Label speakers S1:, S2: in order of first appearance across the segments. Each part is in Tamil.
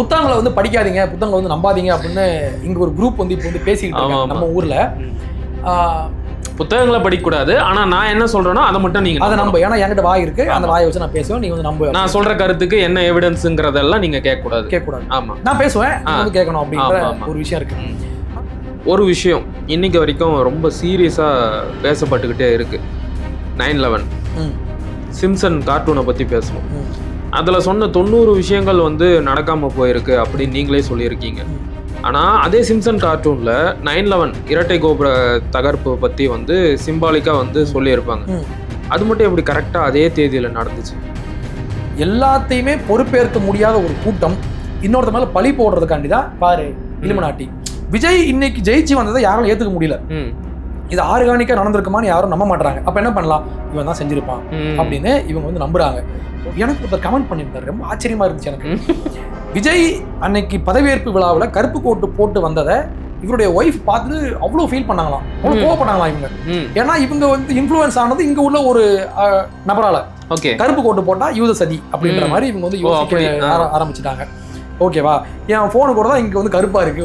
S1: புத்தகங்களை வந்து படிக்காதீங்க, புத்தகங்களை வந்து நம்பாதீங்க அப்படின்னு இங்க ஒரு குரூப் வந்து இப்போ வந்து பேசிக்கிட்டு இருக்காங்க நம்ம ஊர்ல.
S2: புத்தகங்களை படிக்கக்கூடாது, ஆனா நான் என்ன சொல்றேனோ அதை மட்டும் நீங்க
S1: அதை நம்ப. ஏன்னா என்கிட்ட வாய் இருக்கு, அந்த வாயை வச்சு நான் பேசுவேன், நீங்க வந்து நம்ப.
S2: நான் சொல்ற கருத்துக்கு என்ன எவிடன்ஸுங்கிறதெல்லாம் நீங்க கேட்கக்கூடாது. ஆமா,
S1: நான் பேசுவேன், வந்து கேட்கணும் அப்படின்ற ஒரு விஷயம் இருக்கு.
S2: ஒரு விஷயம் இன்னைக்கு வரைக்கும் ரொம்ப சீரியஸா பேசப்பட்டுக்கிட்டே இருக்கு. 9/11 சிம்சன் கார்ட்டூனை பத்தி பேசணும். அதுல சொன்ன 90 விஷயங்கள் வந்து நடக்காம போயிருக்கு அப்படின்னு நீங்களே சொல்லியிருக்கீங்க. ஆனா அதே சிம்சன் கார்ட்டூன்ல 9/11 இரட்டை கோபுர தகர்ப்பு பத்தி வந்து சிம்பாலிக்கா வந்து சொல்லியிருப்பாங்க. அது மட்டும் எப்படி கரெக்டா அதே தேதியில நடந்துச்சு?
S1: எல்லாத்தையுமே பொறுப்பேற்க முடியாத ஒரு கூட்டம் இன்னொருத்த மேல பழி போடுறதுக்காண்டிதான் பாரு இலுமினாட்டி. விஜய் இன்னைக்கு ஜெயிச்சு வந்ததை யாரும் ஏத்துக்க முடியல. இது ஆர்கானிக்கா நடந்திருக்குமான்னு யாரும் நம்ப மாட்டாங்க. அப்ப என்ன பண்ணலாம், இவன் தான் செஞ்சிருப்பான் அப்படின்னு இவங்க வந்து நம்புறாங்க. எனக்கு ஒருத்தர் கமெண்ட் பண்ணியிருந்தாரு, ரொம்ப ஆச்சரியமா இருந்துச்சு எனக்கு. விஜய் அன்னைக்கு பதவியேற்பு விழாவில் கருப்பு கோட்டு போட்டு வந்ததை இவருடைய ஒய்ஃப் பார்த்து அவ்வளோ ஃபீல் பண்ணாங்களாம், அவ்வளோ கோவப்பட்டாங்களாம் இவங்க. ஏன்னா இவங்க வந்து இன்ஃப்ளூயன்ஸ் ஆனது இங்க உள்ள ஒரு நபரால. கருப்பு கோட்டு போட்டா யூத சதி அப்படின்ற மாதிரி இவங்க வந்து யோசிக்க ஆரம்பிச்சுட்டாங்க. ஓகேவா, என் ஃபோனு கூட தான் இங்கே வந்து கருப்பாக இருக்கு,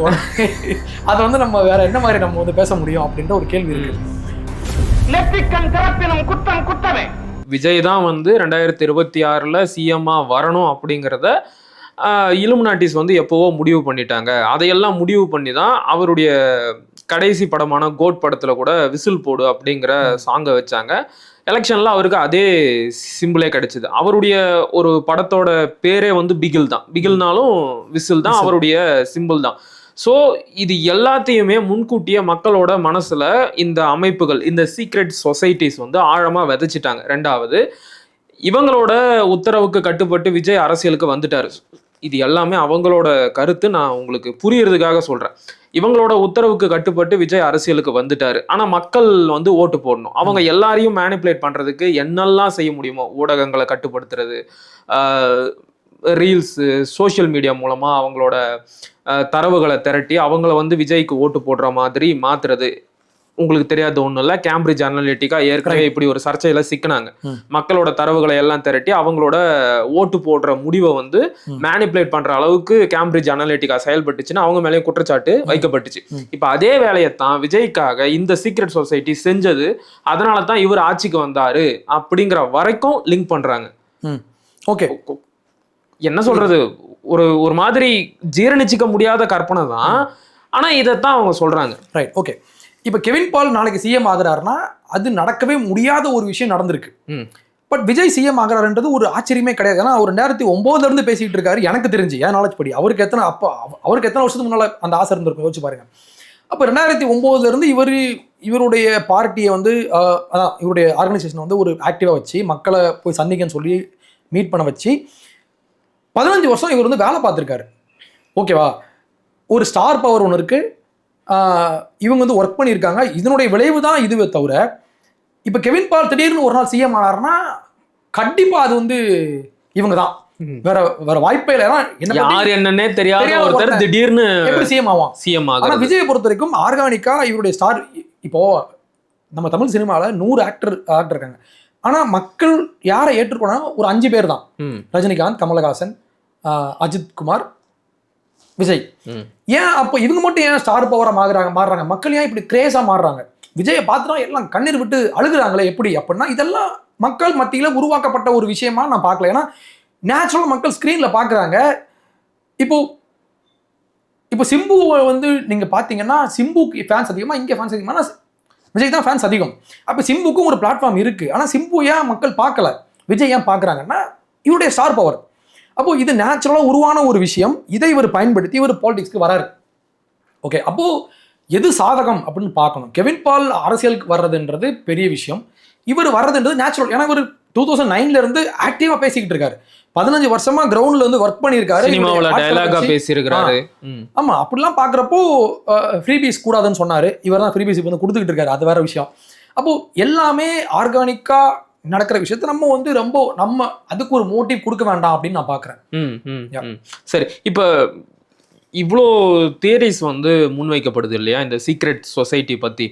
S1: அதை வந்து நம்ம வேற என்ன மாதிரி நம்ம வந்து பேச முடியும் அப்படின்ற ஒரு கேள்வி இருக்கு.
S2: விஜய் தான் வந்து 2026 சிஎம்மா வரணும் அப்படிங்கிறத இலுமினாட்டிஸ் வந்து எப்போவோ முடிவு பண்ணிட்டாங்க. அதையெல்லாம் முடிவு பண்ணி தான் அவருடைய கடைசி படமான கோட் படத்துல கூட விசில் போடு அப்படிங்கிற சாங்கை வச்சாங்க. எலெக்ஷன்ல அவருக்கு அதே சிம்பிளே கிடைச்சது. அவருடைய ஒரு படத்தோட பேரே வந்து பிகில் தான், பிகில்னாலும் விசில் தான் அவருடைய சிம்பிள் தான். ஸோ இது எல்லாத்தையுமே முன்கூட்டிய மக்களோட மனசுல இந்த அமைப்புகள், இந்த சீக்ரெட் சொசைட்டிஸ் வந்து ஆழமா விதைச்சிட்டாங்க. ரெண்டாவது, இவங்களோட உத்தரவுக்கு கட்டுப்பட்டு விஜய் அரசியலுக்கு வந்துட்டாரு. இது எல்லாமே அவங்களோட கருத்து, நான் உங்களுக்கு புரியறதுக்காக சொல்றேன். இவங்களோட உத்தரவுக்கு கட்டுப்பட்டு விஜய் அரசியலுக்கு வந்துட்டாரு. ஆனா மக்கள் வந்து ஓட்டு போடணும். அவங்க எல்லாரையும் மேனிப்புலேட் பண்றதுக்கு என்னெல்லாம் செய்ய முடியுமோ, ஊடகங்களை கட்டுப்படுத்துறது, ரீல்ஸ், சோஷியல் மீடியா மூலமா அவங்களோட தரவுகளை திரட்டி அவங்கள வந்து விஜய்க்கு ஓட்டு போடுற மாதிரி மாத்துறது. உங்களுக்கு தெரியாத ஒன்றும் இல்லை, கேம்பிரிட்ஜ் அனலிட்டிக்கா ஏற்கனவே இப்படி ஒரு சர்ச்சையில சிக்கினாங்க. மக்களோட தரவுகளை எல்லாம் திரட்டி அவங்களோட ஓட்டு போடுற முடிவை வந்து மேனிப்புலேட் பண்ற அளவுக்கு கேம்பிரிட்ஜ் அனலிட்டிக்கா செயல்பட்டுச்சுன்னு அவங்க மேலேயும் குற்றச்சாட்டு வைக்கப்பட்டுச்சு. இப்ப அதே வேலையைத்தான் விஜய்க்காக இந்த சீக்ரெட் சொசைட்டி செஞ்சது, அதனால தான் இவர் ஆட்சிக்கு வந்தாரு அப்படிங்கிற வரைக்கும் லிங்க் பண்றாங்க.
S1: ஓகே,
S2: என்ன சொல்றது, ஒரு மாதிரி ஜீரணிச்சிக்க முடியாத கற்பனை தான். ஆனா இதைத்தான் அவங்க சொல்றாங்க.
S1: Right, okay. இப்போ கெவின் பால் நாளைக்கு சிஎம் ஆகிறாருன்னா அது நடக்கவே முடியாத ஒரு விஷயம் நடந்திருக்கு. பட் விஜய் சிஎம் ஆகிறாருன்றது ஒரு ஆச்சரியமே கிடையாது. ஏன்னா அவர் 2009 இருந்து பேசிட்டு இருக்காரு. எனக்கு தெரிஞ்சு என் நாலேஜ் படி அவருக்கு எத்தனை வருஷத்துக்கு முன்னால அந்த ஆசை இருந்திருக்கும் யோசிச்சு பாருங்க. அப்போ 2009 இருந்து இவருடைய பார்ட்டியை வந்து அதான் இவருடைய ஆர்கனைசேஷனை வந்து ஒரு ஆக்டிவாக வச்சு மக்களை போய் சந்திக்கன்னு சொல்லி மீட் பண்ண வச்சு 15 வருஷம் இவர் வந்து வேலை பார்த்துருக்காரு. ஓகேவா, ஒரு ஸ்டார் பவர் ஒன்று இருக்கு, இவங்க வந்து ஒர்க் பண்ணியிருக்காங்க. இதனுடைய விளைவு தான் இதுவே தவிர, இப்போ கெவின் பால் திடீர்னு ஒரு நாள் சிஎம் ஆனாருன்னா கண்டிப்பா அது வந்து இவங்க தான், வேற வாய்ப்பே இல்லை.
S2: யார் என்னன்னே தெரியாத ஒருத்தர் திடீர்னு
S1: எப்படி சிஎம் ஆவான்?
S2: சிஎம் ஆகும்.
S1: ஆனால் விஜயை பொறுத்த வரைக்கும் ஆர்கானிக்கா இவருடைய ஸ்டார், இப்போ நம்ம தமிழ் சினிமாவில் 100 ஆக்டர் இருக்காங்க. ஆனா மக்கள் யாரை ஏற்றுக்கொண்டா ஒரு 5 பேர் தான். ரஜினிகாந்த், கமலஹாசன், அஜித் குமார், விஜய். ஏன் அப்போ இவங்க மட்டும் ஏன் ஸ்டார் பவரா மாறுறாங்க? மக்கள் ஏன் இப்படி கிரேஸா மாறுறாங்க? விஜயை பார்த்துட்டா எல்லாம் கண்ணீர் விட்டு அழுகுறாங்களே எப்படி அப்படின்னா, இதெல்லாம் மக்கள் மத்தியில உருவாக்கப்பட்ட ஒரு விஷயமா நான் பார்க்கல. ஏன்னா நேச்சுரலா மக்கள் ஸ்கிரீன்ல பாக்குறாங்க. இப்போ சிம்புவை வந்து நீங்க பாத்தீங்கன்னா சிம்புக்கு ஃபேன்ஸ் அதிகமா, இங்க ஃபேன்ஸ் அதிகமா, விஜய் தான் ஃபேன்ஸ் அதிகம். அப்போ சிம்புக்கும் ஒரு பிளாட்ஃபார்ம் இருக்கு. ஆனால் சிம்பு ஏன் மக்கள் பார்க்கல, விஜய் ஏன் பார்க்குறாங்கன்னா இவருடைய ஸ்டார் பவர். அப்போ இது நேச்சுரலாக உருவான ஒரு விஷயம். இதை இவர் பயன்படுத்தி இவர் பாலிடிக்ஸ்க்கு வராரு. ஓகே, அப்போ எது சாதகம் அப்படின்னு பார்க்கணும். கெவின் பால் அரசியலுக்கு வர்றதுன்றது பெரிய விஷயம், இவர் வர்றதுன்றது நேச்சுரல். ஏன்னா இவர் 2009 இருந்து ஆக்டிவா பேசிக்கிட்டு இருக்காரு. 15 வருஷமா கிரவுண்ட்ல வந்து ஒர்க் பண்ணியிருக்காரு. ஆமா, அப்படிலாம் பாக்குறப்போ ஃப்ரீபீஸ் கூடாதுன்னு சொன்னாரு. இவர் தான் ஃப்ரீபீஸ் வந்து கொடுத்துக்கிட்டு இருக்காரு, அது வேற விஷயம். அப்போ எல்லாமே ஆர்கானிக்கா நடக்கிற விஷயத்த நம்ம வந்து நம்ம அதுக்கு ஒரு மோட்டிவ் கொடுக்க வேண்டாம் அப்படின்னு நான் பாக்குறேன்.
S2: சரி, இப்ப இவ்வளோ தியரிஸ் வந்து முன்வைக்கப்படுது இல்லையா இந்த சீக்ரெட் சொசைட்டி பத்தி,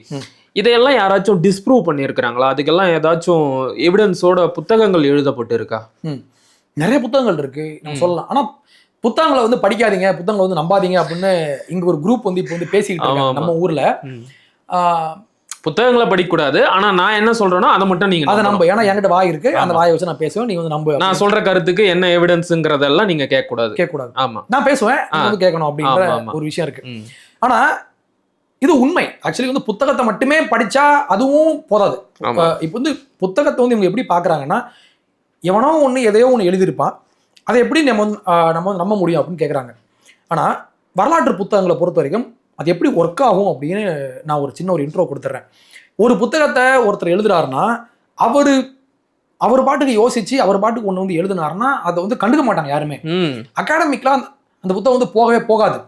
S2: இதையெல்லாம் யாராச்சும் டிஸ்ப்ரூவ் பண்ணியிருக்கிறாங்களா? அதுக்கெல்லாம் ஏதாச்சும் எவிடன்ஸோட புத்தகங்கள் எழுதப்பட்டு இருக்கா?
S1: நிறைய புத்தகங்கள் இருக்கு நம்ம சொல்லலாம். ஆனா புத்தகங்களை வந்து படிக்காதீங்க, புத்தகங்களை வந்து நம்பாதீங்க அப்படின்னு இங்க ஒரு குரூப் வந்து இப்போ வந்து பேசிக்கிட்டு இருக்காங்க நம்ம ஊர்ல.
S2: புத்தகங்களை படிக்கக்கூடாது, ஆனா நான் என்ன சொல்றேனோ அதை மட்டும் நீங்க
S1: அதை நம்ப. ஏன்னா என்கிட்ட வாய் இருக்கு, அந்த வாயை வச்சு நான் பேசுவேன், நீங்க வந்து நம்ப.
S2: நான் சொல்ற கருத்துக்கு என்ன எவிடன்ஸ்ங்கிறதெல்லாம் நீங்க கேட்கக்கூடாது. ஆமா,
S1: நான் பேசுவேன், வந்து கேட்கணும் அப்படின்ற ஒரு விஷயம் இருக்கு. ஆனா இது உண்மை. ஆக்சுவலி வந்து புத்தகத்தை மட்டுமே படிச்சா அதுவும் போதாது. இப்போ வந்து புத்தகத்தை வந்து இவங்க எப்படி பாக்குறாங்கன்னா, எவனோ ஒண்ணு எதையோ ஒண்ணு எழுதியிருப்பான், அதை எப்படி நம்ம நம்ப முடியும் அப்படின்னு கேட்குறாங்க. ஆனால் வரலாற்று புத்தகங்களை பொறுத்த வரைக்கும் அது எப்படி ஒர்க் ஆகும் அப்படின்னு நான் ஒரு சின்ன ஒரு இன்ட்ரோ கொடுத்துட்றேன். ஒரு புத்தகத்தை ஒருத்தர் எழுதுறாருன்னா அவர் பாட்டுக்கு யோசிச்சு அவர் பாட்டுக்கு ஒன்று வந்து எழுதினாருன்னா அதை வந்து கண்டுக்க மாட்டாங்க யாருமே. அகாடமிக்லாம் அந்த புத்தகம் வந்து போகவே போகாது.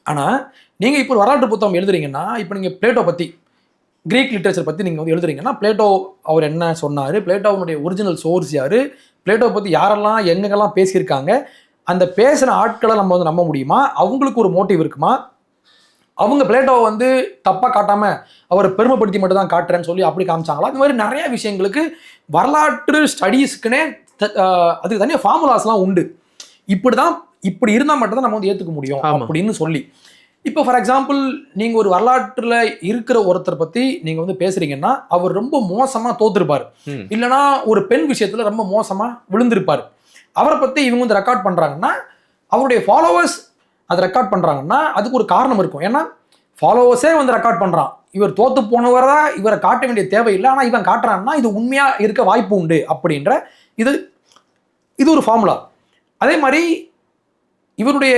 S1: ஆனால் நீங்கள் இப்போ வரலாற்று புத்தகம் எழுதுறீங்கன்னா, இப்போ நீங்கள் பிளேட்டோ பற்றி, கிரீக் லிட்ரேச்சர் பற்றி நீங்கள் வந்து எழுதுறீங்கன்னா, பிளேட்டோ அவர் என்ன சொன்னார், பிளேட்டோவுடைய ஒரிஜினல் சோர்ஸ் யார், பிளேட்டோ பற்றி யாரெல்லாம் எங்கெங்கெல்லாம் பேசியிருக்காங்க, அந்த பேசுகிற ஆட்களை நம்ம வந்து நம்ப முடியுமா, அவங்களுக்கு ஒரு மோட்டிவ் இருக்குமா, அவங்க பிளேட்டோவை வந்து தப்பாக காட்டாமல் அவரை பெருமைப்படுத்தி மட்டும் தான் காட்டுறேன்னு சொல்லி அப்படி காமிச்சாங்களா? இந்த மாதிரி நிறைய விஷயங்களுக்கு வரலாற்று ஸ்டடீஸ்க்குனே அதுக்கு தனியாக ஃபார்முலாஸ்லாம் உண்டு. இப்படி இருந்தால் மட்டும் தான் நம்ம வந்து ஏற்றுக்க முடியும் அப்படின்னு சொல்லி. இப்போ ஃபார் எக்ஸாம்பிள் நீங்கள் ஒரு வரலாற்றில் இருக்கிற ஒருத்தர் பற்றி நீங்கள் வந்து பேசுறீங்கன்னா, அவர் ரொம்ப மோசமாக தோத்துருப்பார், இல்லைனா ஒரு பெண் விஷயத்தில் ரொம்ப மோசமாக விழுந்திருப்பார். அவரை பற்றி இவங்க வந்து ரெக்கார்ட் பண்ணுறாங்கன்னா, அவருடைய ஃபாலோவர்ஸ் அதை ரெக்கார்ட் பண்ணுறாங்கன்னா அதுக்கு ஒரு காரணம் இருக்கும். ஏன்னா ஃபாலோவர்ஸே வந்து ரெக்கார்ட் பண்ணுறான், இவர் தோத்து போனவரை தான் இவரை காட்ட வேண்டிய தேவையில்லை, ஆனால் இவன் காட்டுறான்னா இது உண்மையாக இருக்க வாய்ப்பு உண்டு அப்படின்ற இது ஒரு ஃபார்முலா. அதே மாதிரி இவருடைய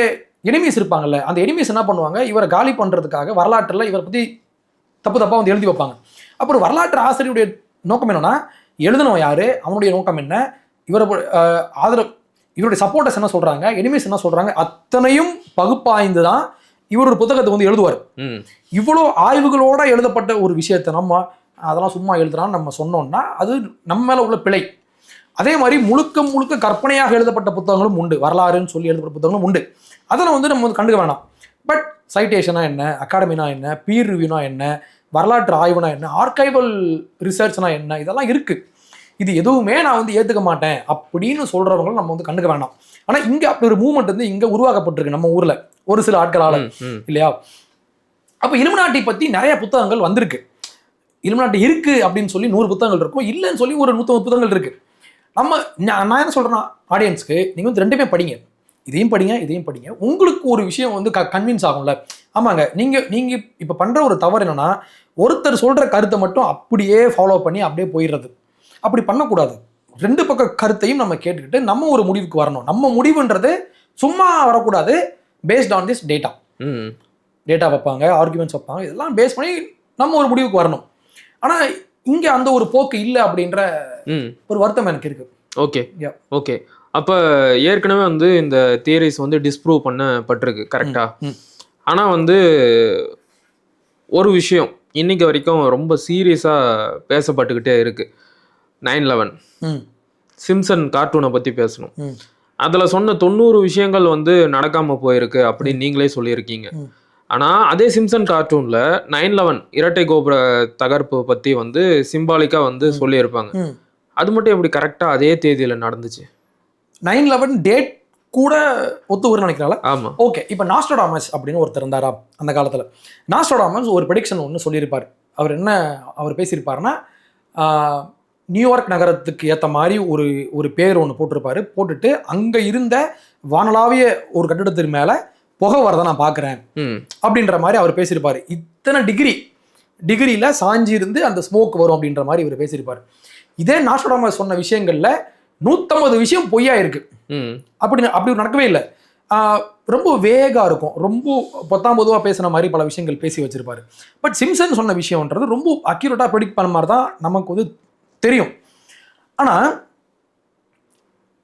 S1: எனிமீஸ் இருப்பாங்கல்ல, அந்த எனிமீஸ் என்ன பண்ணுவாங்க, இவரை காலி பண்ணுறதுக்காக வரலாற்றில் இவரை பற்றி தப்பாக வந்து எழுதி வைப்பாங்க. அப்புறம் வரலாற்று ஆசிரியருடைய நோக்கம் என்னன்னா, எழுதினவன் யாரு, அவனுடைய நோக்கம் என்ன, இவருடைய சப்போர்ட்டர்ஸ் என்ன சொல்றாங்க, எனிமீஸ் என்ன சொல்றாங்க, அத்தனையும் பகுப்பாய்ந்து தான் இவர் ஒரு புத்தகத்தை வந்து எழுதுவார். இவ்வளோ ஆய்வுகளோட எழுதப்பட்ட ஒரு விஷயத்தை நம்ம அதெல்லாம் சும்மா எழுதுறான்னு நம்ம சொன்னோம்னா அது நம்ம மேல உள்ள பிழை. அதே மாதிரி முழுக்க கற்பனையாக எழுதப்பட்ட புத்தகங்களும் உண்டு, வரலாறுன்னு சொல்லி எழுதப்பட்ட புத்தகங்களும் உண்டு. அதெல்லாம் வந்து நம்ம வந்து கண்டுக்க வேணாம். பட் சைட்டேஷனா என்ன, அகாடமினா என்ன, பீர் ரிவ்யூனா என்ன, வரலாற்று ஆய்வுனா என்ன, ஆர்கைவல் ரிசர்ச்னா என்ன, இதெல்லாம் இருக்கு. இது எதுவுமே நான் வந்து ஏற்றுக்க மாட்டேன் அப்படின்னு சொல்றவங்களும் நம்ம வந்து கண்டுக்க வேண்டாம். ஆனால் இங்கே அப்படி ஒரு மூவ்மெண்ட் வந்து இங்கே உருவாக்கப்பட்டிருக்கு நம்ம ஊரில் ஒரு சில ஆட்களால், இல்லையா? அப்போ இலுமினாட்டி பற்றி நிறைய புத்தகங்கள் வந்திருக்கு. இலுமினாட்டி இருக்கு அப்படின்னு சொல்லி 100 புத்தகங்கள் இருக்கும், இல்லைன்னு சொல்லி ஒரு 150 புத்தகங்கள் இருக்கு. நான் என்ன சொல்றேன்னா, ஆடியன்ஸ்க்கு நீங்கள் வந்து ரெண்டுமே படிங்க, இதையும் படிங்க. உங்களுக்கு ஒரு விஷயம் வந்து கன்வின்ஸ் ஆகும்ல. ஆமாங்க, நீங்க இப்போ பண்ற ஒரு தவறு என்னன்னா, ஒருத்தர் சொல்ற கருத்தை மட்டும் அப்படியே ஃபாலோ பண்ணி அப்படியே போயிடுறது. அப்படி பண்ணக்கூடாது. 2 பக்க கருத்தையும் நம்ம கேட்டுக்கிட்டு நம்ம ஒரு முடிவுக்கு வரணும். நம்ம முடிவுன்றது சும்மா வரக்கூடாது, பேஸ்ட் ஆன் திஸ் டேட்டா வைப்பாங்க, ஆர்குமெண்ட்ஸ் வைப்பாங்க, இதெல்லாம் பேஸ் பண்ணி நம்ம ஒரு முடிவுக்கு வரணும். ஆனால் இங்கே அந்த ஒரு போக்கு இல்லை அப்படின்ற ஒரு வருத்தம் எனக்கு இருக்கு.
S2: ஓகே. அப்போ ஏற்கனவே வந்து இந்த தியரிஸ் வந்து டிஸ்ப்ரூவ் பண்ணப்பட்டிருக்கு, கரெக்டா? ஆனால் வந்து ஒரு விஷயம் இன்னைக்கு வரைக்கும் ரொம்ப சீரியஸாக பேசப்பட்டுக்கிட்டே இருக்கு. 9/11 சிம்சன் கார்ட்டூனை பற்றி பேசணும். அதில் சொன்ன 90 விஷயங்கள் வந்து நடக்காமல் போயிருக்கு அப்படின்னு நீங்களே சொல்லியிருக்கீங்க. ஆனால் அதே சிம்சன் கார்ட்டூனில் 9/11 இரட்டை கோபுர தகர்ப்பு பற்றி வந்து சிம்பாலிக்காக வந்து சொல்லியிருப்பாங்க. அது மட்டும் எப்படி கரெக்டாக அதே தேதியில் நடந்துச்சு?
S1: 9/11 டேட் கூட ஒத்துவருன்னு நினைக்கிறாங்க.
S2: ஆமாம்.
S1: ஓகே, இப்போ நாஸ்ட்ராடாமஸ் அப்படின்னு ஒருத்தர் இருந்தாரா அந்த காலத்தில். நாஸ்ட்ராடாமஸ் ஒரு ப்ரெடிக்ஷன் ஒன்று சொல்லியிருப்பார். அவர் பேசியிருப்பாருன்னா, நியூயார்க் நகரத்துக்கு ஏற்ற மாதிரி ஒரு பேர் ஒன்று போட்டுட்டு அங்கே இருந்த வானளாவிய ஒரு கட்டிடத்திற்கு மேலே புகை வரதை நான் பார்க்குறேன் அப்படின்ற மாதிரி அவர் பேசியிருப்பார். இத்தனை டிகிரியில் சாஞ்சி இருந்து அந்த ஸ்மோக் வரும் அப்படின்ற மாதிரி இவர் பேசியிருப்பார். இதே நாஸ்ட்ராடாமஸ் சொன்ன விஷயங்களில் 150 விஷயம் பொய்யா இருக்கு. அப்படி நடக்கவே இல்லை. ரொம்ப வேகா இருக்கும், ரொம்ப பொதுவாக பேசுன மாதிரி பல விஷயங்கள் பேசி வச்சிருப்பாரு. பட் சிம்சன் சொன்ன விஷயம்ன்றது ரொம்ப அக்யூரேட்டாக ப்ரெடிக்ட் பண்ண மாதிரி தான் நமக்கு வந்து தெரியும். ஆனால்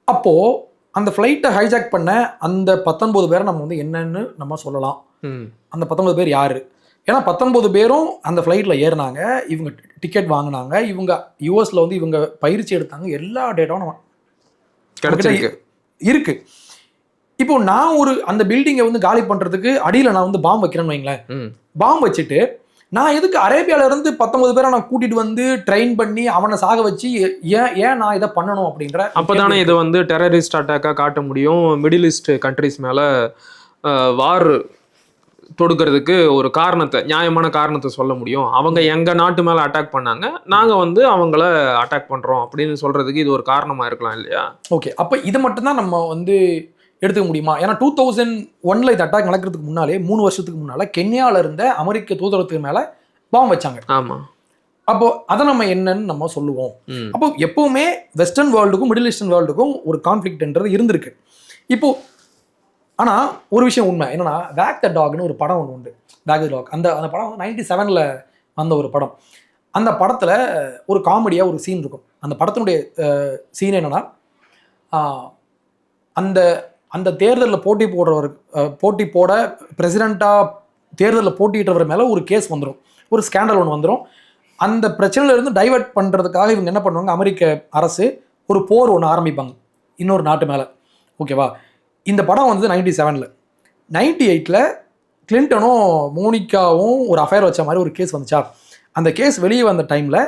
S1: அப்போ அந்த ஃப்ளைட்டை ஹைஜாக் பண்ண அந்த 19 பேரை நம்ம வந்து என்னன்னு நம்ம சொல்லலாம். அந்த 19 பேர் யாரு? ஏன்னா 19 பேரும் அந்த ஃப்ளைட்டில் ஏறினாங்க, இவங்க டிக்கெட் வாங்கினாங்க, இவங்க யூஎஸ்ல வந்து இவங்க பயிற்சி எடுத்தாங்க, எல்லா டேட்டாவும் நம்ம இருக்கு. இப்போ நான் அந்த பில்டிங்கை வந்து காலி பண்றதுக்கு அடியில் நான் வந்து பாம்பு வைக்கிறேன்னு வைங்களேன். பாம்பு வச்சுட்டு நான் எதுக்கு அரேபியால இருந்து 19 பேரை நான் கூட்டிட்டு வந்து ட்ரெயின் பண்ணி அவனை சாக வச்சு ஏன் நான் இதை பண்ணணும் அப்படின்ற.
S2: அப்பதானே இதை வந்து டெரரிஸ்ட் அட்டாக்கா காட்ட முடியும். மிடில் ஈஸ்ட் கண்ட்ரிஸ் மேல வார் தொடுக்கிறதுக்கு ஒரு காரணத்தை, நியாயமான காரணத்தை சொல்ல முடியும். அவங்க எங்க நாட்டு மேல அட்டாக் பண்ணாங்க, நாங்க வந்து அவங்கள அட்டாக் பண்றோம் அப்படின்னு சொல்றதுக்கு இது ஒரு காரணமா இருக்கலாம் இல்லையா?
S1: ஓகே, அப்ப இது மட்டும்தான் நம்ம வந்து எடுத்துக்க முடியுமா? ஏன்னா 2001 இந்த அட்டாக் நடக்கிறதுக்கு முன்னாலே 3 வருஷத்துக்கு முன்னால கென்யால இருந்த அமெரிக்க தூதரத்துக்கு மேல பாம்பு வச்சாங்க.
S2: ஆமா.
S1: அப்போ அதை நம்ம என்னன்னு நம்ம சொல்லுவோம். அப்போ எப்பவுமே வெஸ்டர்ன் வேர்ல்டுக்கும் மிடில் ஈஸ்டர்ன் வேர்ல்டுக்கும் ஒரு கான்ஃபிளிக்ட்ன்றது இருந்திருக்கு. இப்போ ஆனா ஒரு விஷயம் உண்மை என்னன்னா, வேக் த டாக்னு ஒரு படம் ஒன்று உண்டு, வேக் த டாக். அந்த படம் 97ல் வந்த ஒரு படம். அந்த படத்துல ஒரு காமெடியா ஒரு சீன் இருக்கும். அந்த படத்தினுடைய சீன் என்னன்னா, அந்த அந்த தேர்தலில் போட்டி போட பிரசிடெண்ட்டாக தேர்தலில் போட்டியிட்டவர் மேலே ஒரு கேஸ் வந்துடும், ஒரு ஸ்கேண்டல் ஒன்று வந்துடும். அந்த பிரச்சனையிலேருந்து டைவெர்ட் பண்ணுறதுக்காக இவங்க என்ன பண்ணுவாங்க, அமெரிக்க அரசு ஒரு போர் ஒன்று ஆரம்பிப்பாங்க இன்னொரு நாட்டு மேலே. ஓகேவா? இந்த படம் வந்து 97ல். 98ல் கிளின்டனும் மோனிகாவும் ஒரு அஃபேர் வச்ச மாதிரி ஒரு கேஸ் வந்துச்சா. அந்த கேஸ் வெளியே வந்த டைமில்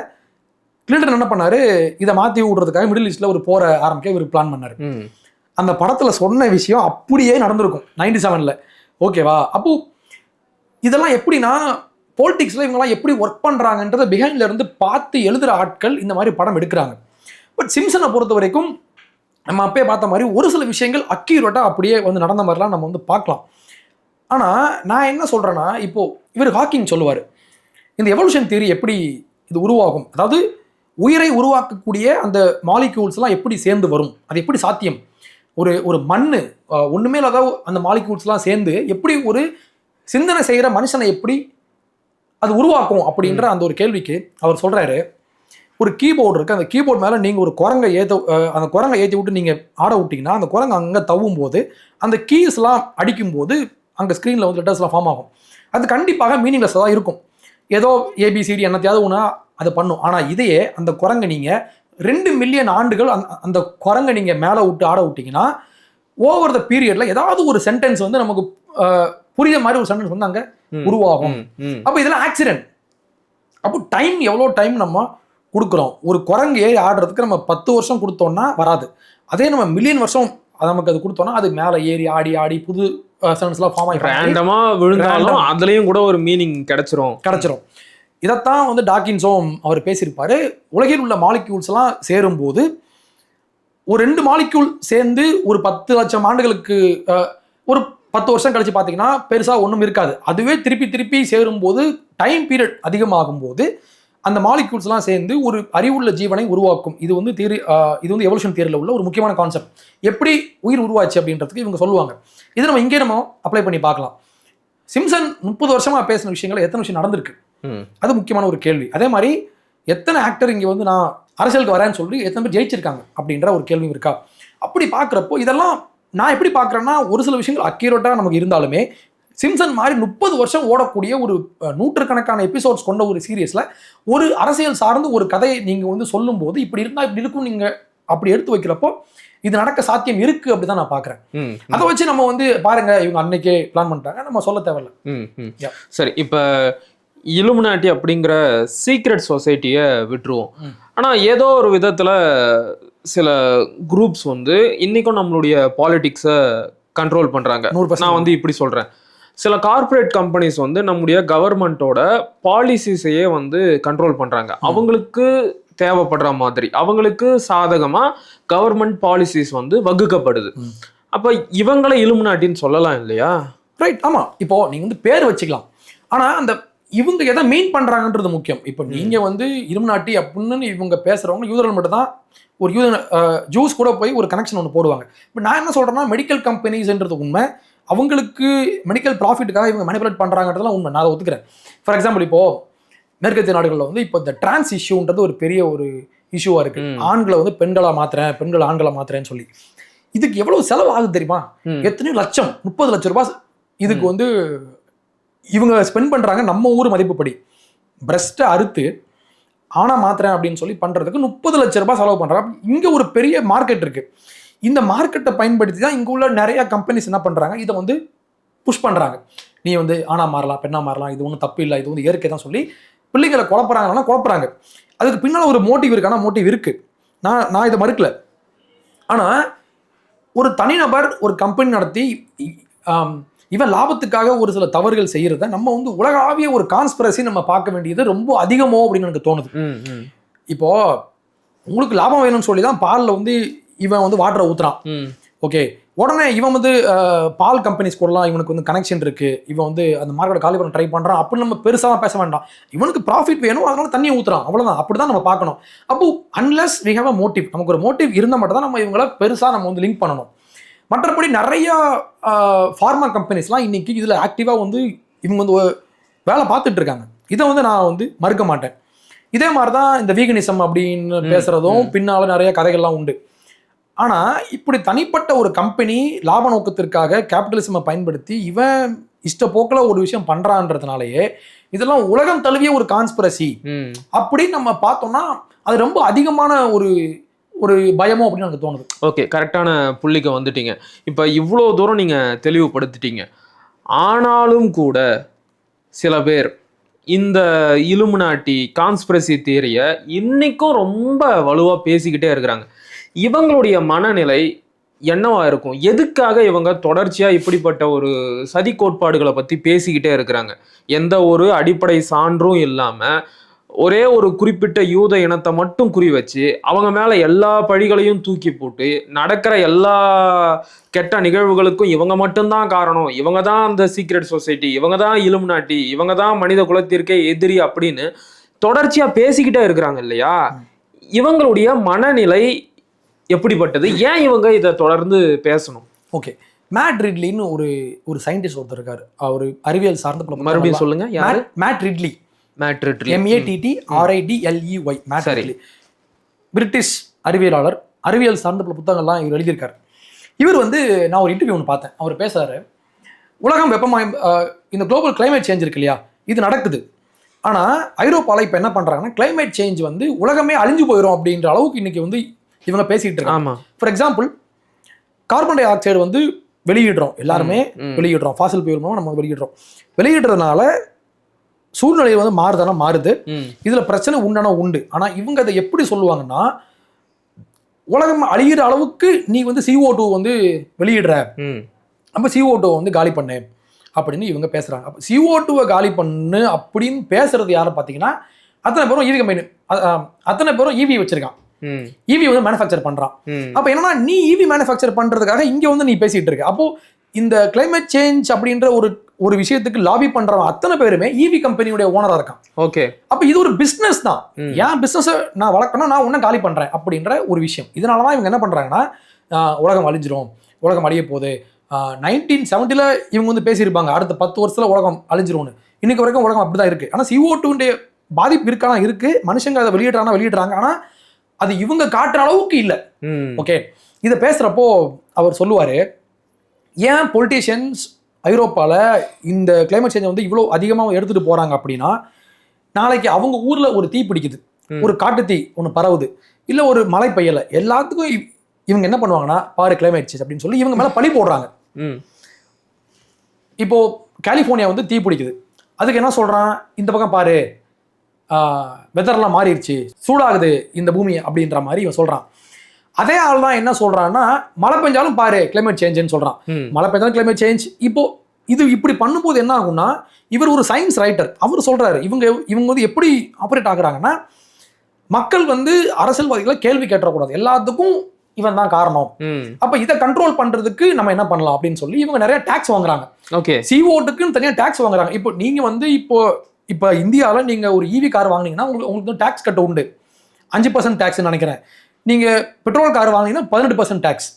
S1: கிளின்டன் என்ன பண்ணார், இதை மாற்றி விடுறதுக்காக மிடில் ஈஸ்டில் ஒரு போரை ஆரம்பிக்க இவர் பிளான் பண்ணார். அந்த படத்தில் சொன்ன விஷயம் அப்படியே நடந்திருக்கும் 97ல். ஓகேவா? அப்போ இதெல்லாம் எப்படின்னா, பாலிடிக்ஸில் இவங்கெல்லாம் எப்படி ஒர்க் பண்ணுறாங்கன்றதை பிஹைண்ட்ல இருந்து பார்த்து எழுதுகிற ஆட்கள் இந்த மாதிரி படம் எடுக்கிறாங்க. பட் சிம்சனை பொறுத்த வரைக்கும் நம்ம அப்பயே பார்த்த மாதிரி ஒரு சில விஷயங்கள் அக்யூரேட்டாக அப்படியே வந்து நடந்த மாதிரிலாம் நம்ம வந்து பார்க்கலாம். ஆனால் நான் என்ன சொல்கிறேன்னா, இப்போது இவர் ஹாக்கிங் சொல்லுவார், இந்த எவல்யூஷன் தியரி எப்படி இது உருவாகும், அதாவது உயிரை உருவாக்கக்கூடிய அந்த மாலிக்யூல்ஸ்லாம் எப்படி சேர்ந்து வரும், அது எப்படி சாத்தியம், ஒரு மண் ஒன்றுமே இல்லாத அந்த மாலிக்யூல்ஸ்லாம் சேர்ந்து எப்படி ஒரு சிந்தனை செய்கிற மனுஷனை எப்படி அது உருவாக்கும் அப்படின்ற அந்த ஒரு கேள்விக்கு அவர் சொல்கிறாரு, ஒரு கீபோர்டு இருக்குது, அந்த கீபோர்டு மேலே நீங்கள் ஒரு குரங்கை அந்த குரங்கை ஏற்றி விட்டு நீங்கள் ஆட விட்டிங்கன்னா அந்த குரங்கு அங்கே தவும் போது அந்த கீஸ்லாம் அடிக்கும்போது அங்கே ஸ்க்ரீனில் வந்து லெட்டர்ஸ்லாம் ஃபார்ம் ஆகும். அது கண்டிப்பாக மீனிங்லெஸ்ஸாக தான் இருக்கும், ஏதோ ஏபிசிடி என்னத்தையாவது ஒன்றா அதை பண்ணும். ஆனால் இதையே அந்த குரங்கை நீங்கள் 2 மில்லியன் ஆண்டுகள் அந்த குரங்கை நீங்கள் மேலே விட்டு ஆட விட்டிங்கன்னா ஓவர் த பீரியடில் ஏதாவது ஒரு சென்டென்ஸ் வந்து நமக்கு புரியுற மாதிரி ஒரு சென்டென்ஸ் வந்து அங்கே உருவாகும். அப்போ இதெல்லாம் ஆக்சிடென்ட். அப்போ டைம் எவ்வளோ டைம் நம்ம கொடுக்குறோம், ஒரு குரங்கு ஏறி ஆடுறதுக்கு நம்ம 10 வருஷம் கொடுத்தோம்னா வராது. அதே நம்ம மில்லியன் வருஷம் நமக்கு அது கொடுத்தோம்னா அது மேலே ஏறி ஆடி ஆடி புது சென்டென்ஸ்லாம் ஃபார்ம் ஆகி
S2: ரேண்டமாக விழுந்தாலும் அதுலேயும் கூட ஒரு மீனிங் கிடைச்சிரும். இதைத்தான் வந்து டாக்கின்ஸும் அவர் பேசியிருப்பாரு. உலகில் உள்ள மாலிக்யூல்ஸ் எல்லாம் சேரும்போது ஒரு 2 மாலிக்யூல் சேர்ந்து ஒரு 10 லட்சம் ஆண்டுகளுக்கு ஒரு 10 வருஷம் கழிச்சு பார்த்தீங்கன்னா பெருசாக ஒன்றும் இருக்காது. அதுவே திருப்பி சேரும்போது டைம் பீரியட் அதிகமாகும் போது அந்த மாலிக்யூல்ஸ்லாம் சேர்ந்து ஒரு அறிவுள்ள ஜீவனை உருவாக்கும். இது வந்து இது வந்து எவல்யூஷன் தியரியில் உள்ள ஒரு முக்கியமான கான்செப்ட். எப்படி உயிர் உருவாச்சு அப்படின்றதுக்கு இவங்க சொல்லுவாங்க. இது நம்ம இங்கே நம்ம அப்ளை பண்ணி பார்க்கலாம். சிம்சன் 30 வருஷமாக பேசின விஷயங்கள் எத்தனை விஷயம் நடந்திருக்கு, அது முக்கியமான ஒரு கேள்வி. அதே மாதிரி எத்தனை ஆக்டர் இங்கே வந்து நான் அரசியலுக்கு வரேன்னு சொல்லி எத்தனை பேர் ஜெயிச்சிருக்காங்க அப்படின்ற ஒரு கேள்வியும் இருக்கா. அப்படி பார்க்குறப்போ இதெல்லாம் நான் எப்படி பார்க்குறேன்னா, ஒரு சில விஷயங்கள் அக்யூரேட்டாக நமக்கு இருந்தாலுமே சிம்சன் மாதிரி 30 வருஷம் ஓடக்கூடிய ஒரு 100கணக்கான எபிசோட்ஸ் கொண்ட ஒரு சீரியஸில் ஒரு அரசியல் சார்ந்து ஒரு கதையை நீங்கள் வந்து சொல்லும்போது இப்படி இருந்தால் இப்படி இருக்கும் நீங்கள் அப்படி எடுத்து வைக்கிறப்போ இது நடக்க சாத்தியம் இருக்கு அப்படிதான் நான் பாக்குறேன். அதை வச்சு நம்ம வந்து பாருங்க இவங்க அன்னைக்கே பிளான் பண்ணிட்டாங்க நம்ம சொல்ல தேவையில்ல. சரி, இப்ப இலுமினாட்டி அப்படிங்கிற சீக்ரெட் சொசைட்டியை விட்டுருவோம். ஆனா ஏதோ ஒரு விதத்துல சில குரூப்ஸ் வந்து இன்னைக்கும் நம்மளுடைய பாலிடிக்ஸை கண்ட்ரோல் பண்றாங்க. நான் வந்து இப்படி சொல்றேன், சில கார்பரேட் கம்பெனிஸ் வந்து நம்முடைய கவர்மெண்டோட பாலிசிஸையே வந்து கண்ட்ரோல் பண்றாங்க. அவங்களுக்கு தேவைப்படுற மாதிரி அவங்களுக்கு சாதகமா கவர்மெண்ட் பாலிசிஸ் வந்து வகுக்கப்படுது. அப்ப இவங்களை இலுமினாட்டின்னு சொல்லலாம் இல்லையா?
S1: ரைட், ஆமா. இப்போ நீங்க வந்து பேர் வச்சுக்கலாம், ஆனா அந்த இவங்க எதை மெயின் பண்றாங்கன்றது முக்கியம். இப்போ நீங்க வந்து இலுமினாட்டி அப்படின்னு இவங்க பேசுறவங்க யூதர்கள் மட்டும் தான். ஒரு ஜூஸ் கூட போய் ஒரு கனெக்ஷன் ஒன்று போடுவாங்க. இப்போ நான் என்ன சொல்றேன்னா, மெடிக்கல் கம்பெனிஸ்ன்றது உண்மை, அவங்களுக்கு மெடிக்கல் ப்ராஃபிட்டுக்காக இவங்க மேனிபுலேட் பண்றாங்கன்றதுலாம் உண்மை, நான் அதை ஒத்துக்கிறேன். ஃபார் எக்ஸாம்பிள் இப்போ மேற்கத்திய நாடுகளில் வந்து இப்போ இந்த டிரான்ஸ் இஷ்யூன்றது ஒரு பெரிய ஒரு இஷ்யூவா இருக்கு. ஆண்களை வந்து பெண்களா மாத்துறேன், பெண்களை ஆண்களை மாத்துறேன்னு சொல்லி இதுக்கு எவ்வளவு செலவு ஆகுது தெரியுமா? எத்தனையோ லட்சம், 30 லட்சம் ரூபாய் இதுக்கு வந்து இவங்க ஸ்பெண்ட் பண்றாங்க. நம்ம ஊர் மதிப்புப்படி பிரஸ்ட்டை அறுத்து ஆனா மாத்துறேன் அப்படின்னு சொல்லி பண்றதுக்கு 30 லட்சம் ரூபாய் செலவு பண்றாங்க. இங்க ஒரு பெரிய மார்க்கெட் இருக்கு. இந்த மார்க்கெட்டை பயன்படுத்தி தான் இங்க உள்ள நிறைய கம்பெனிஸ் என்ன பண்றாங்க, இதை வந்து புஷ் பண்றாங்க. நீ வந்து ஆணா மாறலாம் பெண்ணா மாறலாம், இது ஒன்றும் தப்பு இல்லை, இது வந்து இயற்கை தான் சொல்லி பிள்ளைங்களை குழப்புறாங்க. அதுக்கு பின்னால் ஒரு மோட்டிவ் இருக்கு. ஆனால் மோட்டிவ் இருக்கு, நான் இதை மறுக்கல. ஆனால் ஒரு தனிநபர் ஒரு கம்பெனி நடத்தி இவன் லாபத்துக்காக ஒரு சில தவறுகள் செய்யறத நம்ம வந்து உலகாவிய ஒரு கான்ஸ்பிரசி நம்ம பார்க்க வேண்டியது ரொம்ப அதிகமோ அப்படின்னு எனக்கு தோணுது. இப்போ உங்களுக்கு லாபம் வேணும்னு சொல்லி தான் பாலில் வந்து இவன் வந்து வாட்டரை ஊத்துறான். ஓகே, உடனே இவன் வந்து பால் கம்பெனிஸ் கூடலாம் இவனுக்கு வந்து கனெக்ஷன் இருக்கு, இவன் வந்து அந்த மார்க்கெட்டை காலி பண்ண ட்ரை பண்றான் அப்படின்னு நம்ம பெருசாக பேச வேண்டாம். இவனுக்கு ப்ராஃபிட் வேணும், அதனால தண்ணியை ஊத்துறான், அவ்வளவுதான். அப்படிதான் நம்ம பார்க்கணும். அப்போ unless we have a motive, நமக்கு ஒரு மோட்டிவ் இருந்தால் மட்டும் தான் நம்ம இவங்கள பெருசாக நம்ம வந்து லிங்க் பண்ணணும். மற்றபடி நிறைய ஃபார்மா கம்பெனிஸ்லாம் இன்னைக்கு இதில் ஆக்டிவாக வந்து இவங்க வந்து வேலை பார்த்துட்டு இருக்காங்க. இதை வந்து நான் வந்து மறுக்க மாட்டேன். இதே மாதிரி தான் இந்த வீகனிசம் அப்படின்னு பேசுறதும் பின்னால் நிறைய கதைகள்லாம் உண்டு. ஆனால் இப்படி தனிப்பட்ட ஒரு கம்பெனி லாப நோக்கத்திற்காக கேபிட்டலிசமை பயன்படுத்தி இவன் இஷ்டப்போக்கில் ஒரு விஷயம் பண்ணுறான்றதுனாலேயே இதெல்லாம் உலகம் தழுவிய ஒரு கான்ஸ்பிரசி அப்படின்னு நம்ம பார்த்தோம்னா அது ரொம்ப அதிகமான ஒரு பயமோ அப்படின்னு எனக்கு தோணுது.
S2: ஓகே, கரெக்டான புள்ளிக்கு வந்துட்டீங்க. இப்போ இவ்வளோ தூரம் நீங்கள் தெளிவுபடுத்திட்டீங்க. ஆனாலும் கூட சில பேர் இந்த இலுமினாட்டி கான்ஸ்பிரசி தியரியை இன்னைக்கும் ரொம்ப வலுவாக பேசிக்கிட்டே இருக்கிறாங்க. இவங்களுடைய மனநிலை என்னவா இருக்கும்? எதுக்காக இவங்க தொடர்ச்சியாக இப்படிப்பட்ட ஒரு சதி கோட்பாடுகளை பற்றி பேசிக்கிட்டே இருக்கிறாங்க? எந்த ஒரு அடிப்படை சான்றும் இல்லாமல் ஒரே ஒரு குறிப்பிட்ட யூத இனத்தை மட்டும் குறி வச்சு அவங்க மேலே எல்லா பழிகளையும் தூக்கி போட்டு நடக்கிற எல்லா கெட்ட நிகழ்வுகளுக்கும் இவங்க மட்டும்தான் காரணம், இவங்க தான் அந்த சீக்ரெட் சொசைட்டி, இவங்க தான் இலுமினாட்டி, இவங்க தான் மனித குலத்திற்கே எதிரி அப்படின்னு தொடர்ச்சியாக பேசிக்கிட்டே இருக்கிறாங்க இல்லையா? இவங்களுடைய மனநிலை எப்படிப்பட்டது? ஏன் இவங்க இதை தொடர்ந்து பேசணும்?
S1: ஓகே, மேட் ரிட்லின்னு ஒரு சயின்டிஸ்ட் ஒருத்தர் இருக்காரு, அவர் அறிவியல் சார்ந்த.
S2: மறுபடியும் சொல்லுங்க, யாரு?
S1: Matt Ridley.
S2: MATTRIDLEY.
S1: Matt Ridley British அறிவியலாளர். அறிவியல் சார்ந்த பல புத்தகங்கள்லாம் இவர் எழுதியிருக்காரு. இவர் வந்து நான் ஒரு இன்டர்வியூ ஒன்று பார்த்தேன். அவர் பேசுறாரு, உலகம் வெப்பமயம், இந்த குளோபல் கிளைமேட் சேஞ்ச் இருக்கு இல்லையா, இது நடக்குது. ஆனால் ஐரோப்பாவில் இப்போ என்ன பண்ணுறாங்கன்னா கிளைமேட் சேஞ்ச் வந்து உலகமே அழிஞ்சு போயிடும் அப்படின்ற அளவுக்கு இன்னைக்கு வந்து இவங்க பேசிக்கிட்டு இருக்காங்க. For example, carbon di oxide வந்து வெளியிடுறோம், எல்லாருமே வெளியிடுறோம், ஃபாசில் ஃபியூல் மூலமாக நம்ம வெளியிடுறதுனால சூழ்நிலை வந்து மாறுது. இதுல பிரச்சனை உண்டு. ஆனா இவங்க அதை எப்படி சொல்லுவாங்கன்னா, உலகம் அழிகிற அளவுக்கு நீ வந்து CO2 வந்து வெளியிடுற, அப்ப CO2 வந்து காலி பண்ணு அப்படின்னு இவங்க பேசுறாங்க. அப்ப CO2 காலி பண்ணு அப்படின்னு பேசுறது யாரும் பாத்தீங்கன்னா அத்தனை பேரும் ஈவி கம்பெனி, அத்தனை பேரும் ஈவி வச்சிருக்கான், ஈவி வந்து மேனுஃபேக்சர் பண்றான். அப்ப என்னன்னா நீ ஈவி மேனுஃபேக்சர் பண்றதுக்காக இங்க வந்து நீ பேசிட்டு இருக்க. அப்போ இந்த கிளைமேட் சேஞ்ச் அப்படின்ற ஒரு விஷயத்துக்கு லாபி பண்றவன் அத்தனை பேருமே ஈவி கம்பெனியுடைய ஓனரா இருக்கான்.
S2: ஓகே, அப்ப
S1: இது ஒரு பிசினஸ் தான். ஏன் பிசினஸ் நான் வளர்க்கணும், நான் உன்ன காலி பண்றேன் அப்படின்ற ஒரு விஷயம். இதனாலதான் இவங்க என்ன பண்றாங்கன்னா, உலகம் அழிஞ்சிரும், உலகம் அழிய போகுது. 1970 இவங்க வந்து பேசியிருப்பாங்க அடுத்த 10 வருஷத்துல உலகம் அழிஞ்சிரும்னு. இன்னைக்கு வரைக்கும் உலகம் அப்படிதான் இருக்கு. ஆனா CO2 பாதிப்பு இருக்கானா இருக்கு, மனுஷங்க அதை வெளியிடுறாங்க. ஆனா அது இவங்க காட்டுற அளவுக்கு இல்லை. ஓகே, இதை பேசுறப்போ அவர் சொல்லுவாரு, ஏன் பொலிட்டீஷியன்ஸ் ஐரோப்பாவில் இந்த கிளைமேட் சேஞ்சை வந்து இவ்வளோ அதிகமாக எடுத்துகிட்டு போகிறாங்க அப்படின்னா, நாளைக்கு அவங்க ஊரில் ஒரு தீ பிடிக்குது, ஒரு காட்டு தீ ஒன்று பரவுது, இல்லை ஒரு மழை பெய்யலை, எல்லாத்துக்கும் இவங்க என்ன பண்ணுவாங்கன்னா பாரு கிளைமேட் சேஞ்ச் அப்படின்னு சொல்லி இவங்க மேலே பழி போடுறாங்க. இப்போது கலிஃபோர்னியா வந்து தீ பிடிக்குது, அதுக்கு என்ன சொல்கிறான், இந்த பக்கம் பாரு வெதர்லாம் மாறிடுச்சு, சூடாகுது இந்த பூமி அப்படின்ற மாதிரி இவன் சொல்கிறான். அதே ஆள் தான் என்ன சொல்றான்னா, மழை பெஞ்சாலும் பாரு கிளைமேட் சேஞ்சுன்னு சொல்றான். மழை பெஞ்சாலும் கிளைமேட் சேஞ்ச். இப்போ இது இப்படி பண்ணும்போது என்ன ஆகும்னா, இவர் ஒரு சயின்ஸ் ரைட்டர், அவர் சொல்றாரு இவங்க வந்து எப்படி ஆப்ரேட் ஆகுறாங்கன்னா, மக்கள் வந்து அரசியல்வாதிகளை கேள்வி கேட்டக்கூடாது, எல்லாத்துக்கும் இவன் தான் காரணம். அப்ப இதை கண்ட்ரோல் பண்றதுக்கு நம்ம என்ன பண்ணலாம் அப்படின்னு சொல்லி இவங்க நிறைய டாக்ஸ் வாங்குறாங்க.
S2: ஓகே,
S1: CO2க்குன்னு தனியா டாக்ஸ் வாங்குறாங்க. இப்போ நீங்க வந்து இப்போ இந்தியாவில் நீங்க ஒரு ஈவி கார் வாங்கினீங்கன்னா உங்களுக்கு டாக்ஸ் கட்ட உண்டு, 5% டாக்ஸ் நினைக்கிறேன். நீங்க பெட்ரோல் கார் வாங்கினீங்கன்னா 18% டாக்ஸ்.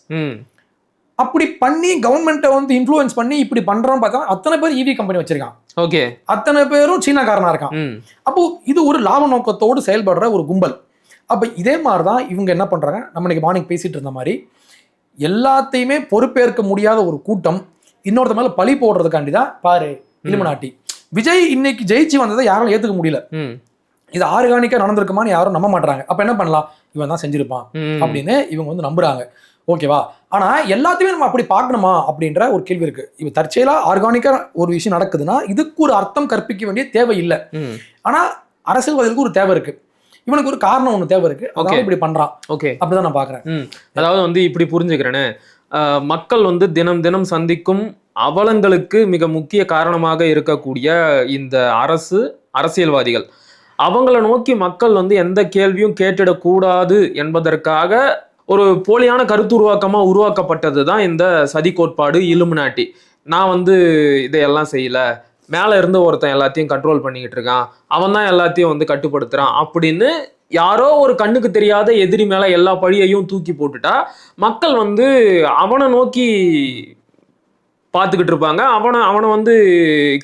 S1: அப்படி பண்ணி கவர்மெண்ட்டை வந்து இன்ஃப்ளூயன்ஸ் பண்ணி இப்படி பண்றோம்னு பார்த்தா அத்தனை பேர் ஈவி கம்பெனி வச்சிருக்கான். ஓகே, அத்தனை பேரும் சீனாக்காரனா இருக்கான். அப்போ இது ஒரு லாப நோக்கத்தோடு செயல்படுற ஒரு கும்பல். அப்ப இதே மாதிரிதான் இவங்க என்ன பண்றாங்க, நம்ம இன்னைக்கு மார்னிங் பேசிட்டு இருந்த மாதிரி எல்லாத்தையுமே பொறுப்பேற்க முடியாத ஒரு கூட்டம் இன்னொருத்த மேல பழி போடுறதுக்காண்டிதான் பாரு இலுமினாட்டி. விஜய் இன்னைக்கு ஜெயிச்சு வந்ததை யாராலும் ஏத்துக்க முடியல. இது ஆர்கானிக்கா நடந்திருக்குமான்னு யாரும் நம்ப மாட்டாங்க. அப்ப என்ன பண்ணலாம், இவன் தான் செஞ்சிருப்பான் அப்படின்னு இவங்க வந்து நம்புறாங்க. ஓகேவா? ஆனா எல்லாத்தையுமே நம்ம அப்படி பார்க்கணுமா அப்படின்ற ஒரு கேள்வி இருக்கு. இப்ப தற்செயலா ஆர்கானிக்கா ஒரு விஷயம் நடக்குதுன்னா இதுக்கு ஒரு அர்த்தம் கற்பிக்க வேண்டிய தேவை இல்லை. ஆனா அரசியல்வாதிகளுக்கு ஒரு தேவை இருக்கு, இவனுக்கு ஒரு காரணம் ஒண்ணு தேவை இருக்கு, அதனால இப்படி பண்றான்.
S2: ஓகே,
S1: அப்படிதான் நான் பாக்குறேன்.
S2: அதாவது வந்து இப்படி புரிஞ்சுக்கிறேன்னு, மக்கள் வந்து தினம் தினம் சந்திக்கும் அவலங்களுக்கு மிக முக்கிய காரணமாக இருக்கக்கூடிய இந்த அரசியல்வாதிகள் அவங்கள நோக்கி மக்கள் வந்து எந்த கேள்வியும் கேட்டிடக்கூடாது என்பதற்காக ஒரு போலியான கருத்துருவாக்கமா உருவாக்கப்பட்டது தான் இந்த சதி கோட்பாடு, இலுமினாட்டி. நான் வந்து இதையெல்லாம் செய்யல, மேல இருந்து ஒருத்தன் எல்லாத்தையும் கண்ட்ரோல் பண்ணிக்கிட்டு இருக்கான், அவன் தான் எல்லாத்தையும் வந்து கட்டுப்படுத்துறான் அப்படின்னு யாரோ ஒரு கண்ணுக்கு தெரியாத எதிரி மேல எல்லா பழியையும் தூக்கி போட்டுட்டா மக்கள் வந்து அவனை நோக்கி பார்த்துக்கிட்டு இருப்பாங்க, அவனை வந்து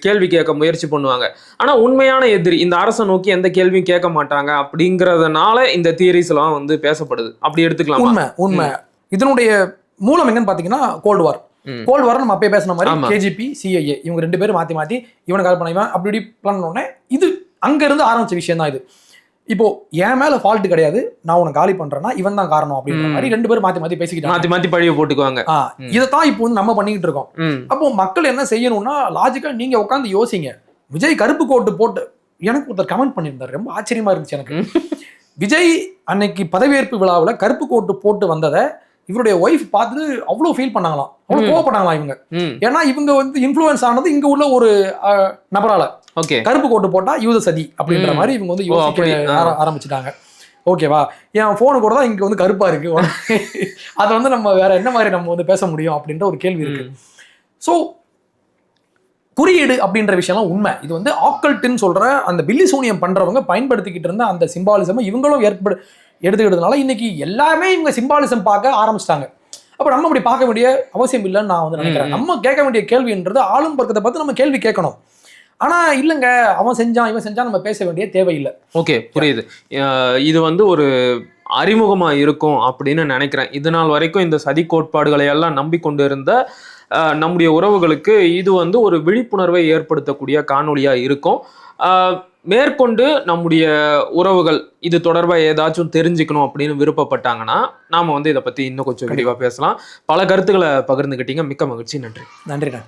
S2: கேள்வி கேட்க முயற்சி பண்ணுவாங்க. ஆனா உண்மையான எதிரி இந்த அரசை நோக்கி எந்த கேள்வியும் கேட்க மாட்டாங்க அப்படிங்கறதுனால இந்த தியரிஸ் எல்லாம் வந்து பேசப்படுது. அப்படி எடுத்துக்கலாம்.
S1: உண்மை. இதனுடைய மூலம் என்னன்னு பாத்தீங்கன்னா கோல்டு வார். கோல்டு வார் நம்ம அப்பயே பேசின மாதிரி KGP CIA இவங்க 2 பேரும் மாத்தி இவனை கால் பண்ண இவன் அப்படி பண்ணோடனே இது அங்க இருந்து ஆரம்பிச்ச விஷயம் தான் இது. இப்போ என் மேல ஃபால்ட் கிடையாது, நான் உனக்கு காலி பண்றேன்னா இவன் தான் காரணம் அப்படின்ற மாதிரி 2 பேரும் மாத்தி பேசிக்கிட்டாங்க,
S2: மாத்தி பழிய போட்டுக்குவாங்க.
S1: இதைத்தான் இப்போ வந்து நம்ம பண்ணிக்கிட்டு இருக்கோம். அப்போ மக்கள் என்ன செய்யணும்னா லாஜிக்கா நீங்க உட்காந்து யோசிங்க. விஜய் கருப்பு கோட்டு போட்டு, எனக்கு ஒருத்தர் கமெண்ட் பண்ணியிருந்தார், ரொம்ப ஆச்சரியமா இருந்துச்சு எனக்கு. விஜய் அன்னைக்கு பதவியேற்பு விழாவில் கருப்பு கோட்டு போட்டு வந்ததை இவருடைய ஒய்ஃப் பார்த்துட்டு அவ்வளவு ஃபீல் பண்ணாங்களாம், அவ்வளவு கோவப்பட்டாங்களாம் இவங்க. ஏன்னா இவங்க வந்து இன்ஃப்ளூயன்ஸ் ஆனது இங்க உள்ள ஒரு நபரால. கருப்பு கோட்டு போட்டா யூத சதி அப்படின்ற மாதிரி இவங்க வந்து யோசிக்க ஆரம்பிச்சுட்டாங்க. ஓகேவா? என் போனு கூட தான் இங்க வந்து கருப்பா இருக்கு, அதை வந்து நம்ம வேற என்ன மாதிரி நம்ம வந்து பேச முடியும் அப்படின்ற ஒரு கேள்வி இருக்கு. ஸோ குறியீடு அப்படின்ற விஷயம்லாம் உண்மை. இது வந்து ஆக்கல்ட்டுன்னு சொல்ற அந்த பில்லி சூனியம் பண்றவங்க பயன்படுத்திக்கிட்டு இருந்த அந்த சிம்பாலிசம் இவங்களும் எடுத்துக்கிட்டதுனால இன்னைக்கு எல்லாமே இவங்க சிம்பாலிசம் பார்க்க ஆரம்பிச்சிட்டாங்க. அப்ப நம்ம அப்படி பார்க்க வேண்டிய அவசியம் இல்லைன்னு நான் வந்து நினைக்கிறேன். நம்ம கேட்க வேண்டிய கேள்வின்றது ஆளும் பக்கத்தை பார்த்து நம்ம கேள்வி கேட்கணும். ஆனா இல்லைங்க அவன் செஞ்சான் இவன் செஞ்சான் நம்ம பேச வேண்டிய தேவையில்லை.
S2: ஓகே, புரியுது. இது வந்து ஒரு அறிமுகமா இருக்கும் அப்படின்னு நினைக்கிறேன். இது நாள் வரைக்கும் இந்த சதி கோட்பாடுகளை எல்லாம் நம்பிக்கொண்டு இருந்த நம்முடைய உறவுகளுக்கு இது வந்து ஒரு விழிப்புணர்வை ஏற்படுத்தக்கூடிய காணொலியா இருக்கும். மேற்கொண்டு நம்முடைய உறவுகள் இது தொடர்பாக ஏதாச்சும் தெரிஞ்சுக்கணும் அப்படின்னு விருப்பப்பட்டாங்கன்னா நாம வந்து இதை பத்தி இன்னும் கொஞ்சம் விரிவா பேசலாம். பல கருத்துக்களை பகிர்ந்துக்கிட்டீங்க, மிக்க மகிழ்ச்சி. நன்றி.
S1: நன்றிண்ணா.